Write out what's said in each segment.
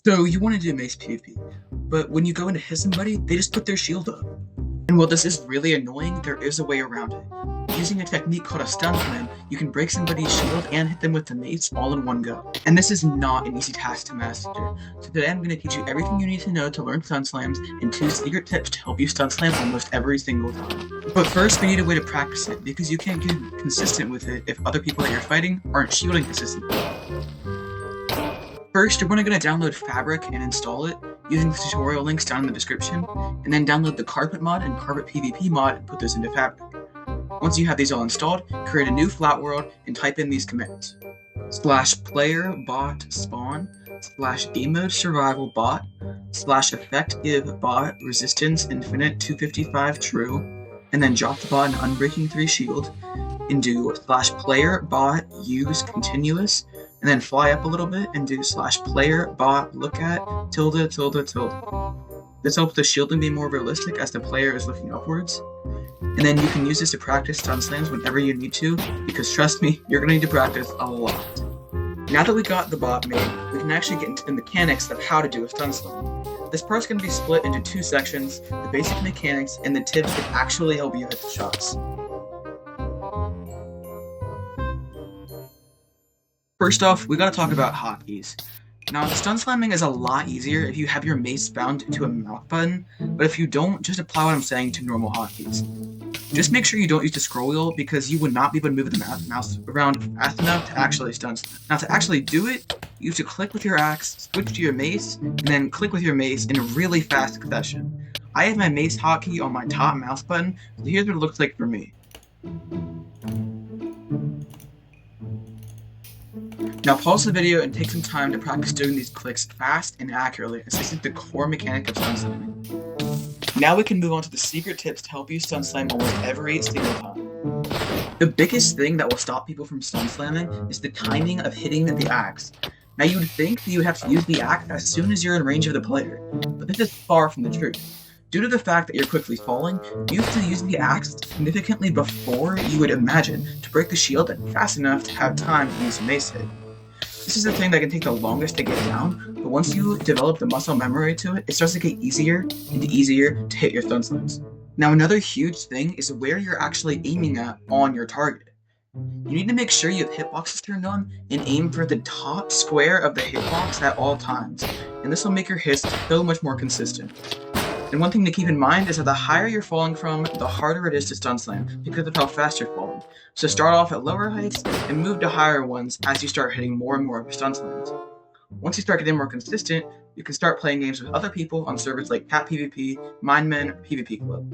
So you want to do mace PvP, but when you go in to hit somebody, they just put their shield up. And while this is really annoying, there is a way around it. Using a technique called a stun slam, you can break somebody's shield and hit them with the mace all in one go. And this is not an easy task to master. So today I'm going to teach you everything you need to know to learn stun slams and 2 secret tips to help you stun slam almost every single time. But first we need a way to practice it, because you can't get consistent with it if other people that you're fighting aren't shielding consistently. First, you're going to download Fabric and install it using the tutorial links down in the description, and then download the Carpet mod and Carpet PvP mod and put those into Fabric. Once you have these all installed, create a new flat world and type in these commands: /player bot spawn, /game mode survival bot, /effect give bot resistance infinite 255 true, and then drop the bot an unbreaking 3 shield, and do /player bot use continuous, and then fly up a little bit and do /player bot look at tilde tilde tilde. This helps the shielding be more realistic as the player is looking upwards. And then you can use this to practice stun slams whenever you need to, because trust me, you're going to need to practice a lot. Now that we got the bot made, we can actually get into the mechanics of how to do a stun slam. This part's going to be split into 2 sections: the basic mechanics and the tips that actually help you hit the shots. First off, we gotta talk about hotkeys. Now, stun slamming is a lot easier if you have your mace bound to a mouse button, but if you don't, just apply what I'm saying to normal hotkeys. Just make sure you don't use the scroll wheel, because you would not be able to move the mouse around fast enough to actually stun slam. Now, to actually do it, you have to click with your axe, switch to your mace, and then click with your mace in a really fast succession. I have my mace hotkey on my top mouse button, so here's what it looks like for me. Now pause the video and take some time to practice doing these clicks fast and accurately, as this is the core mechanic of stun slamming. Now we can move on to the secret tips to help you stun slam almost every single time. The biggest thing that will stop people from stun slamming is the timing of hitting the axe. Now you would think that you would have to use the axe as soon as you're in range of the player, but this is far from the truth. Due to the fact that you're quickly falling, you have to use the axe significantly before you would imagine to break the shield and fast enough to have time to use a mace hit. This is the thing that can take the longest to get down, but once you develop the muscle memory to it, it starts to get easier and easier to hit your stun slams. Now another huge thing is where you're actually aiming at on your target. You need to make sure you have hitboxes turned on and aim for the top square of the hitbox at all times, and this will make your hits so much more consistent. And one thing to keep in mind is that the higher you're falling from, the harder it is to stun slam, because of how fast you're falling. So start off at lower heights and move to higher ones as you start hitting more and more of your stun slams. Once you start getting more consistent, you can start playing games with other people on servers like Cat PvP, Mindmen, or PvP Club.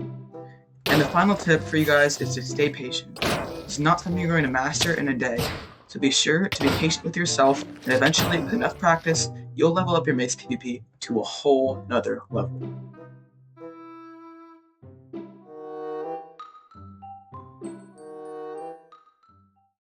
And the final tip for you guys is to stay patient. It's not something you're going to master in a day, so be sure to be patient with yourself, and eventually, with enough practice, you'll level up your mace PvP to a whole nother level.